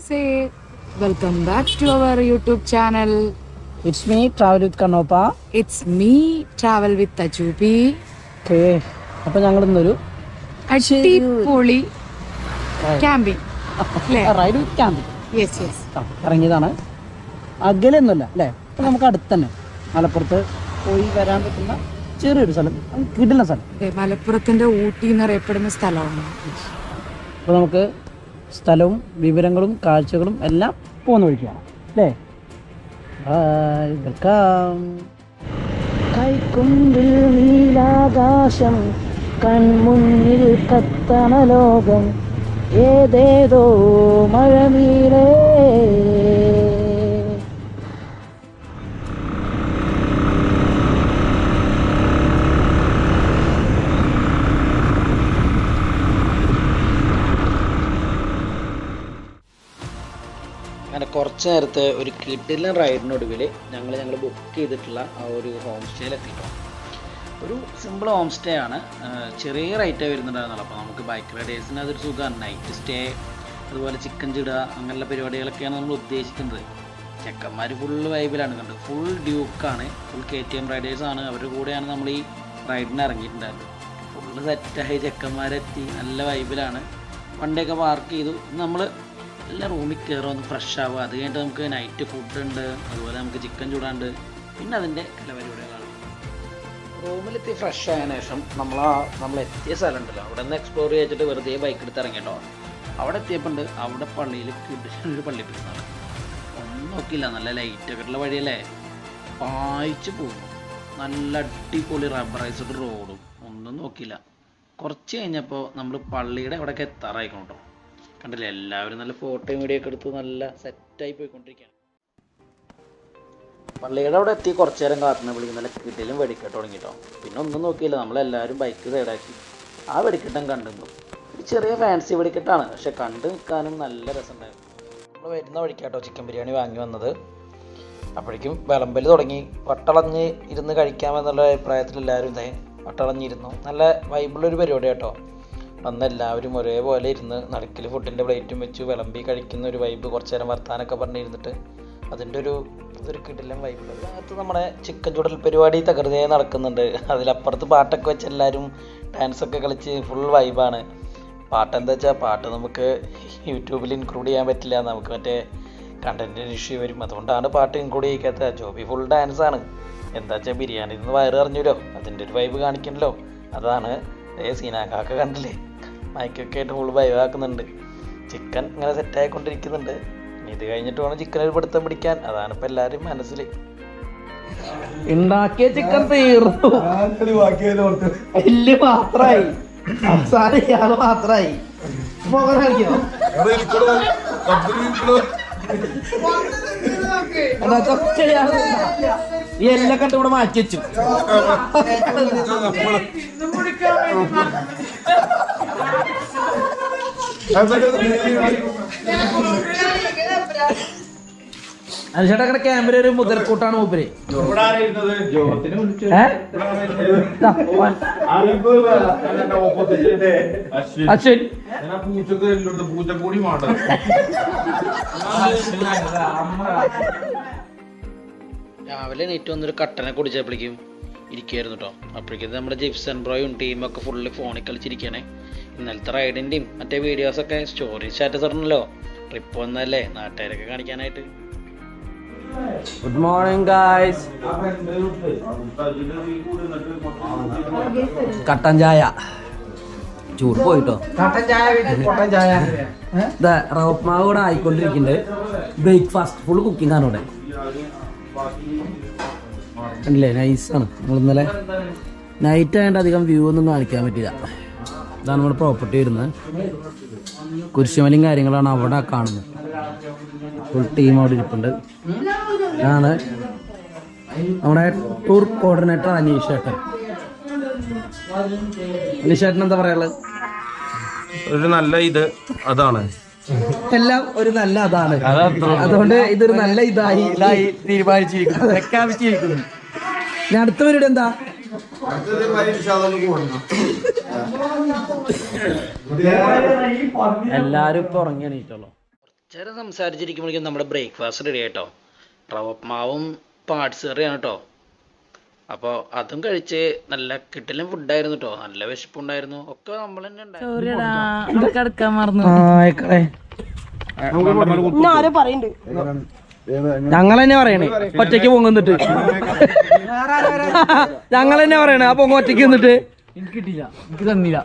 say welcome back to our YouTube channel. It's me, Travel with Kanopa. It's me, Travel with Tajubi. Okay. അപ്പോൾ ഞങ്ങൾ ഇന്നൊരു അടിപൊളി camping ride with camping ഇറങ്ങിയതാണ്. അകലെയൊന്നുമല്ല അല്ലേ, അപ്പോൾ നമുക്ക് അടുത്ത് തന്നെ മലപ്പുറത്ത് പോയി വരാൻ പറ്റുന്ന ചെറിയൊരു സ്ഥലം, കിടിലൻ സ്ഥലം. മലപ്പുറത്തിന്റെ ഊട്ടി എന്നറിയപ്പെടുന്ന സ്ഥലമാണ്. അപ്പോൾ നമുക്ക് സ്ഥലവും വിവരങ്ങളും കാഴ്ചകളും എല്ലാം പോകുന്ന വഴിക്കാണ് അല്ലേ. വെൽക്കം. കൈക്കുമ്പിൽ നീലാകാശം, കൺമുന്നിൽ കത്തണ ലോകം, ഏതേതോ മഴമീരേ. അങ്ങനെ കുറച്ച് നേരത്തെ ഒരു കിടിലൻ റൈഡിനൊടുവിൽ ഞങ്ങൾ ബുക്ക് ചെയ്തിട്ടുള്ള ആ ഒരു ഹോം സ്റ്റേയിലെത്തിയിട്ടോ. ഒരു സിമ്പിൾ ഹോം സ്റ്റേ ആണ്, ചെറിയ റേറ്റേ വരുന്നുണ്ടായിരുന്നുള്ളൂ. അപ്പോൾ നമുക്ക് ബൈക്ക് റൈഡേഴ്സിന് അതൊരു സുഖമാണ്. നൈറ്റ് സ്റ്റേ, അതുപോലെ ചിക്കൻ ചിടുക, അങ്ങനെയുള്ള പരിപാടികളൊക്കെയാണ് നമ്മൾ ഉദ്ദേശിക്കുന്നത്. ചെക്കന്മാർ ഫുള്ള് വൈബിലാണ് കണ്ടത്. ഫുൾ ഡ്യൂക്കാണ്, ഫുൾ KTM റൈഡേഴ്സാണ്. അവരുടെ കൂടെയാണ് നമ്മൾ ഈ റൈഡിന് ഇറങ്ങിയിട്ടുണ്ടായിരുന്നത്. ഫുള്ള് സെറ്റായി ചെക്കന്മാരെത്തി, നല്ല വൈബിലാണ്. വണ്ടിയൊക്കെ പാർക്ക് ചെയ്തു. നമ്മൾ എല്ലാ റൂമിൽ കയറുക, ഒന്ന് ഫ്രഷ് ആവുക. അത് കഴിഞ്ഞിട്ട് നമുക്ക് നൈറ്റ് ഫുഡ് ഉണ്ട്, അതുപോലെ നമുക്ക് ചിക്കൻ ചൂടാണ്ട്, പിന്നെ അതിൻ്റെ കലപരിപാടികളാണ്. റൂമിലെത്തി ഫ്രഷ് ആയതിനു ശേഷം നമ്മൾ എത്തിയ സ്ഥലം ഉണ്ടല്ലോ, അവിടെ നിന്ന് എക്സ്പ്ലോർ ചെയ്തിട്ട് വെറുതെ ബൈക്ക് എടുത്ത് ഇറങ്ങിയിട്ടോ. അവിടെ എത്തിയപ്പോൾ അവിടെ പള്ളിയിൽ ഒരു പള്ളി പിടിച്ചാണ്. ഒന്നും നോക്കിയില്ല, നല്ല ലൈറ്റൊക്കെ ഉള്ള വഴിയല്ലേ, പായിച്ച് പോകും. നല്ല അടിപൊളി റബ്ബറൈസ്ഡ് റോഡും, ഒന്നും നോക്കിയില്ല. കുറച്ച് കഴിഞ്ഞപ്പോൾ നമ്മൾ പള്ളിയുടെ അവിടെയൊക്കെ എത്താറായിക്കണം കേട്ടോ. കണ്ടില്ലേ, എല്ലാവരും നല്ല ഫോട്ടോയും വീഡിയോ ഒക്കെ എടുത്ത് നല്ല സെറ്റായി പോയിക്കൊണ്ടിരിക്കുകയാണ്. പള്ളിയുടെ അവിടെ എത്തി കുറച്ച് നേരം കാട്ടിനെ വിളിക്കും, നല്ല കിട്ടിലും വെടിക്കെട്ട് തുടങ്ങിയിട്ടോ. പിന്നെ ഒന്നും നോക്കിയില്ല, നമ്മളെല്ലാവരും ബൈക്ക് സൈഡാക്കി ആ വെടിക്കെട്ടം കണ്ടിരുന്നു. ഒരു ചെറിയ ഫാൻസി വെടിക്കെട്ടാണ്, പക്ഷെ കണ്ടു നിൽക്കാനും നല്ല രസമുണ്ടായിരുന്നു. നമ്മൾ വരുന്ന വഴിക്കാട്ടോ ചിക്കൻ ബിരിയാണി വാങ്ങി വന്നത്. അപ്പോഴേക്കും വിളമ്പൽ തുടങ്ങി. വട്ടളഞ്ഞ് ഇരുന്ന് കഴിക്കാമെന്നുള്ള അഭിപ്രായത്തിൽ എല്ലാവരും ഇതേ വട്ടളഞ്ഞിരുന്നു. നല്ല വൈബിളുള്ളൊരു പരിപാടി കേട്ടോ. വന്ന് എല്ലാവരും ഒരേപോലെ ഇരുന്ന് നടുക്കിൽ ഫുഡിൻ്റെ പ്ലേറ്റും വെച്ച് വിളമ്പി കഴിക്കുന്ന ഒരു വൈബ്. കുറച്ച് നേരം വർത്താനൊക്കെ പറഞ്ഞിരുന്നിട്ട് അതിൻ്റെ ഇതൊരു കിടിലൻ വൈബുണ്ട്. അതിനകത്ത് നമ്മുടെ ചിക്കൻ ചുടൽ പരിപാടി തകൃതിയായി നടക്കുന്നുണ്ട്. അതിലപ്പുറത്ത് പാട്ടൊക്കെ വെച്ച് എല്ലാവരും ഡാൻസൊക്കെ കളിച്ച് ഫുൾ വൈബാണ്. പാട്ടെന്താ വെച്ചാൽ പാട്ട് നമുക്ക് യൂട്യൂബിൽ ഇൻക്ലൂഡ് ചെയ്യാൻ പറ്റില്ല, നമുക്ക് മറ്റേ കണ്ടൻറ്റിന് ഇഷ്യൂ വരും. അതുകൊണ്ടാണ് പാട്ട് ഇൻക്ലൂഡ് ചെയ്യിക്കാത്തത്. ജോബി ഫുൾ ഡാൻസാണ്. എന്താ വെച്ചാൽ ബിരിയാണിയിൽ നിന്ന് വയറ് അറിഞ്ഞല്ലോ, അതിൻ്റെ ഒരു വൈബ് കാണിക്കണല്ലോ. അതാണ് സീനാക്കാക്ക കണ്ടില്ലേ, മൈക്കൊക്കെ ആയിട്ട് ഫുൾ വൈബാക്കുന്നുണ്ട്. ചിക്കൻ ഇങ്ങനെ സെറ്റായിക്കൊണ്ടിരിക്കുന്നുണ്ട്. ഇത് കഴിഞ്ഞിട്ട് വേണം ചിക്കൻ ഒരു പിടുത്തം പിടിക്കാൻ. അതാണ് ഇപ്പം എല്ലാവരും മനസ്സിൽ. ഉണ്ടാക്കിയ ചിക്കൻ തീർന്നു, എല്ല് മാത്രായി, അവസാനം ഇയാള് മാത്രായി. മുഖം കാണിക്കണോ? ഈ എല്ലാം കണ്ട് ഇവിടെ മാറ്റി വെച്ചു. അനുഷേട്ടാ ക്യാമറ ഒരു മുതൽക്കൂട്ടാണ് മൂപ്പര്. അശ്വിൻ രാവിലെ നെറ്റ് വന്നൊരു കട്ടനെ കുടിച്ചപ്പോഴേക്കും ഇരിക്കുമായിരുന്നു കേട്ടോ. അപ്പോഴേക്കും നമ്മുടെ ജിപ്സൺ ബ്രോയും ടീമൊക്കെ ഫുള്ള് ഫോണിൽ കളിച്ചിരിക്കുകയാണ്. ഇന്നലത്തെ റൈഡിൻ്റെയും മറ്റേ വീഡിയോസൊക്കെ സ്റ്റോറി സ്റ്റാറ്റസ് ഇടണല്ലോ. ട്രിപ്പ് വന്നല്ലേ, നാട്ടുകാരൊക്കെ കാണിക്കാനായിട്ട്. Good morning guys. കട്ടൻ ചായ ചൂട് പോയിട്ടോ. റവപ്മാവ് കൂടെ ആയിക്കൊണ്ടിരിക്കുന്നുണ്ട്. ബ്രേക്ക്ഫാസ്റ്റ് ഫുൾ കുക്കിംഗ് ആണ് ഇവിടെ. അല്ലേ, നൈസാണ്. നമ്മൾ ഇന്നലെ നൈറ്റ് ആയതുകൊണ്ട് അധികം വ്യൂ ഒന്നും കാണിക്കാൻ പറ്റില്ല. ഇതാണ് നമ്മുടെ പ്രോപ്പർട്ടി വരുന്നത്. കുരിശുമലയും കാര്യങ്ങളാണ് അവിടെ കാണുന്നത്. ഫുൾ ടീം അവിടെ ഇരിപ്പുണ്ട്. ഇതാണ് നമ്മുടെ ടൂർ കോർഡിനേറ്റർ അനീഷേട്ടൻ. അനീഷേട്ടൻ എന്താ പറയാനുള്ളത്? ഒരു നല്ല അതാണ് എല്ലാം ഒരു നല്ല അതാണ്. അതുകൊണ്ട് ഇതൊരു നല്ല ഇതായി തീരുമാനിച്ചിരിക്കുന്നു, പ്രഖ്യാപിച്ചിരിക്കുന്നു. ഞാൻ അടുത്ത പരിപാടി എന്താ? എല്ലാരും ഇപ്പൊ ഉറങ്ങി എണീറ്റുള്ളൂ. കുറച്ചേരം സംസാരിച്ചിരിക്കുമ്പോഴേക്കും നമ്മുടെ ബ്രേക്ക്ഫാസ്റ്റ് റെഡി ആയിട്ടോ. റവപ്മാവും പാർട്സ് കറിയാണ് കേട്ടോ. അപ്പോൾ അതും കഴിച്ച് നല്ല കിട്ടലും ഫുഡായിരുന്നു കേട്ടോ. നല്ല വിശപ്പുണ്ടായിരുന്നു. ഒക്കെ നമ്മൾ തന്നെ ഉണ്ടായിരുന്നു. കിടക്കാൻ മറന്നു. ഞങ്ങൾ തന്നെ പറയണേ ഒറ്റയ്ക്ക് പൊങ്ങുന്നിട്ട്. ഞങ്ങൾ തന്നെ പറയണേ ആ പൊങ്ങ ഒറ്റയ്ക്ക് നിന്നിട്ട്. എനിക്ക് കിട്ടില്ല, എനിക്ക് തന്നില്ല.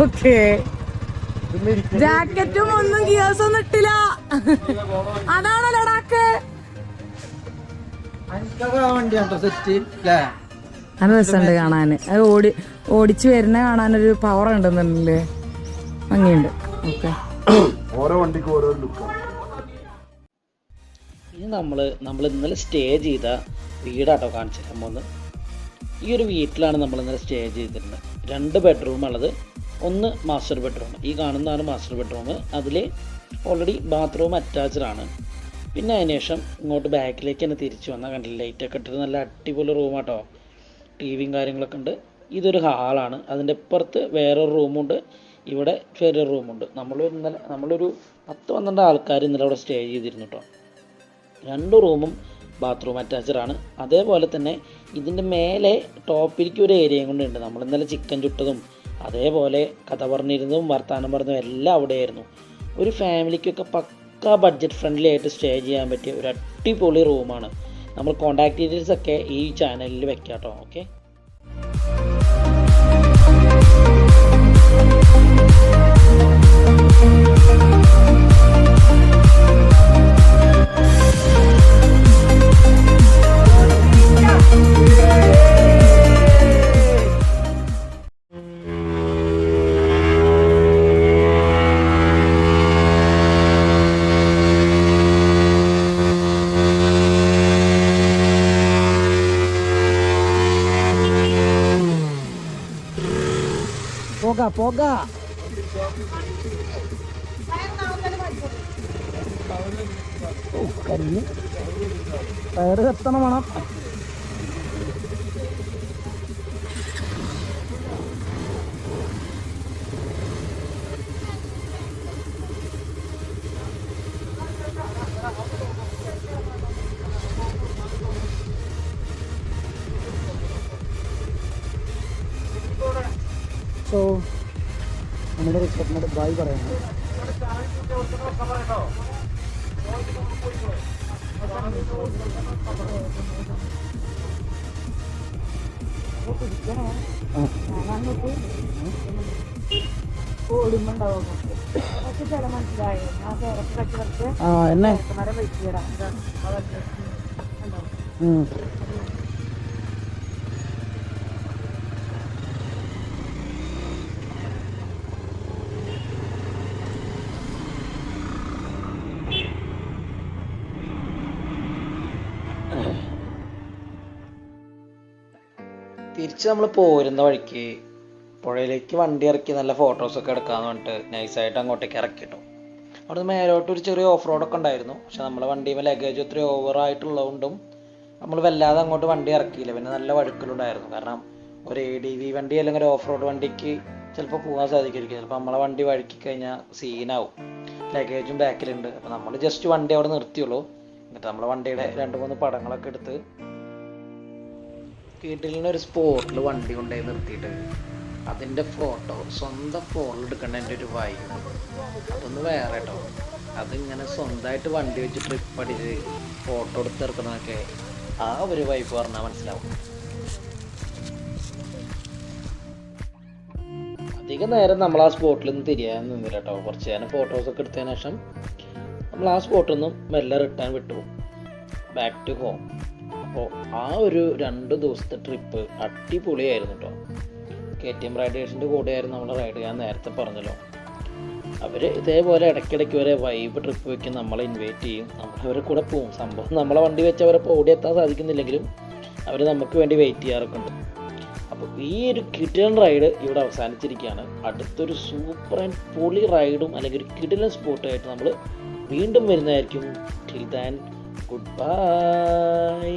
ഓക്കേ, ജാക്കറ്റും ഒന്നും ഗിയേഴ്സൊന്നും ഇട്ടില്ല. അതാണോ ലഡാക്ക്? നല്ല രസമുണ്ട് കാണാന്. അത് ഓടിച്ചു വരുന്ന കാണാനൊരു പവർ ഉണ്ടെന്നുണ്ടല്ലേ, ഭംഗിയുണ്ട്. ഓക്കെ, ഓരോ വണ്ടിക്ക് ഓരോ ലുക്കാണ്. ഇനി നമ്മൾ ഇന്നലെ സ്റ്റേ ചെയ്ത വീടാട്ടോ കാണിച്ചു തരാൻ പോകുന്നത്. ഈ ഒരു വീട്ടിലാണ് നമ്മൾ ഇന്നലെ സ്റ്റേ ചെയ്തിരുന്നത്. 2 ബെഡ്റൂം ഉള്ളത്. ഒന്ന് മാസ്റ്റർ ബെഡ്റൂം. ഈ കാണുന്നതാണ് മാസ്റ്റർ ബെഡ്റൂം. അതിൽ ഓൾറെഡി ബാത്റൂം അറ്റാച്ച്ഡ് ആണ്. പിന്നെ അതിന് ശേഷം ഇങ്ങോട്ട് ബാക്കിലേക്ക് തന്നെ തിരിച്ചു വന്നാൽ കണ്ടില്ല, ലൈറ്റൊക്കെ ഇട്ടിട്ട് നല്ല അടിപൊളി റൂമാട്ടോ. ടിവിയും കാര്യങ്ങളൊക്കെ ഉണ്ട്. ഇതൊരു ഹാളാണ്. അതിൻ്റെ ഇപ്പുറത്ത് വേറൊരു റൂമുണ്ട്, ഇവിടെ വേറൊരു റൂമുണ്ട്. നമ്മളൊരു 10-12 ആൾക്കാർ ഇന്നലെ അവിടെ സ്റ്റേ ചെയ്തിരുന്നു കേട്ടോ. 2 റൂമും ബാത്റൂം അറ്റാച്ച്ഡ് ആണ്. അതേപോലെ തന്നെ ഇതിൻ്റെ മേലെ ടോപ്പിലേക്ക് ഒരു ഏരിയയും കൊണ്ട് ഉണ്ട്. നമ്മൾ ഇന്നലെ ചിക്കൻ ചുട്ടതും അതേപോലെ കഥ പറഞ്ഞിരുന്നതും വർത്തമാനം പറഞ്ഞതും എല്ലാം അവിടെയായിരുന്നു. ഒരു ഫാമിലിക്കൊക്കെ പക്കാ ബഡ്ജറ്റ് ഫ്രണ്ട്ലി ആയിട്ട് സ്റ്റേ ചെയ്യാൻ പറ്റിയ ഒരു അടിപൊളി റൂമാണ്. നമ്മൾ കോൺടാക്ട് ഡീറ്റെയിൽസ് ഒക്കെ ഈ ചാനലിൽ വെക്കാം കേട്ടോ. ഓക്കെ, പോക കരിഞ്ഞ് ടയറ് കത്തണം വേണം. സോ നമ്മുടെ റിസോർട്ടിനോട് ബായ് പറയുന്നു. എന്നെ തിരിച്ച് നമ്മൾ പോരുന്ന വഴിക്ക് പുഴയിലേക്ക് വണ്ടി ഇറക്കി നല്ല ഫോട്ടോസൊക്കെ എടുക്കാമെന്ന് പറഞ്ഞിട്ട് നൈസായിട്ട് അങ്ങോട്ടേക്ക് ഇറക്കി കേട്ടോ. അവിടെ മേലോട്ട് ഒരു ചെറിയ ഓഫ് റോഡൊക്കെ ഉണ്ടായിരുന്നു. പക്ഷെ നമ്മളെ വണ്ടിയുമ്പോൾ ലഗേജ് ഒത്തിരി ഓവറായിട്ടുള്ളതുകൊണ്ടും നമ്മൾ വല്ലാതെ അങ്ങോട്ട് വണ്ടി ഇറക്കിയില്ല. പിന്നെ നല്ല വഴുക്കലുണ്ടായിരുന്നു. കാരണം ഒരു ADV വണ്ടി അല്ലെങ്കിൽ ഒരു ഓഫ് റോഡ് വണ്ടിക്ക് ചിലപ്പോൾ പോകാൻ സാധിക്കുമായിരിക്കും. ചിലപ്പോൾ നമ്മളെ വണ്ടി വഴുക്കി കഴിഞ്ഞാൽ സീനാവും. ലഗേജും ബാക്കിലുണ്ട്. അപ്പോൾ നമ്മൾ ജസ്റ്റ് വണ്ടി അവിടെ നിർത്തിയുള്ളൂ. എന്നിട്ട് നമ്മളെ വണ്ടിയുടെ 2-3 പടങ്ങളൊക്കെ എടുത്ത് വീട്ടിൽ ഒരു സ്പോട്ടിൽ വണ്ടി കൊണ്ടുപോയി നിർത്തിയിട്ട് അതിൻ്റെ ഫോട്ടോ സ്വന്തം ഫോണിൽ എടുക്കേണ്ടതിൻ്റെ ഒരു വൈബ് അതൊന്ന് വേറെ കേട്ടോ. അതിങ്ങനെ സ്വന്തമായിട്ട് വണ്ടി വെച്ച് ട്രിപ്പ് അടിച്ച് ഫോട്ടോ എടുത്തിറക്കുന്നതൊക്കെ ആ ഒരു വൈബ് പറഞ്ഞാൽ മനസ്സിലാവും. അധികം നേരം നമ്മൾ ആ സ്പോട്ടിൽ നിന്ന് തിരിയാൻ നിന്നില്ല കേട്ടോ. കുറച്ച് നേരം ഫോട്ടോസൊക്കെ എടുത്തതിന് ശേഷം നമ്മൾ ആ സ്പോട്ടിൽ നിന്നും മെല്ലെ റിട്ടേൺ വിട്ടുപോകും ബാക്ക് ടു ഹോം. അപ്പോൾ ആ ഒരു 2 ദിവസത്തെ ട്രിപ്പ് അടിപൊളിയായിരുന്നു കേട്ടോ. KTM റൈഡേഴ്സിൻ്റെ കൂടെയായിരുന്നു നമ്മൾ റൈഡ് ചെയ്യാൻ നേരത്തെ പറഞ്ഞല്ലോ. അവർ ഇതേപോലെ ഇടയ്ക്കിടയ്ക്ക് വരെ വൈബ് ട്രിപ്പ് വയ്ക്കും, നമ്മളെ ഇൻവൈറ്റ് ചെയ്യും, നമ്മളവരെ കൂടെ പോവും. സംഭവം നമ്മളെ വണ്ടി വെച്ച് അവരെ ഓടി എത്താൻ സാധിക്കുന്നില്ലെങ്കിലും അവർ നമുക്ക് വേണ്ടി വെയിറ്റ് ചെയ്യാറൊക്കെ ഉണ്ട്. അപ്പോൾ ഈ ഒരു കിടിലൻ റൈഡ് ഇവിടെ അവസാനിച്ചിരിക്കുകയാണ്. അടുത്തൊരു സൂപ്പർ ആൻഡ് പൊളി റൈഡും അല്ലെങ്കിൽ ഒരു കിടിലൻ സ്പോട്ടുമായിട്ട് നമ്മൾ വീണ്ടും വരുന്നതായിരിക്കും. Till than good bye.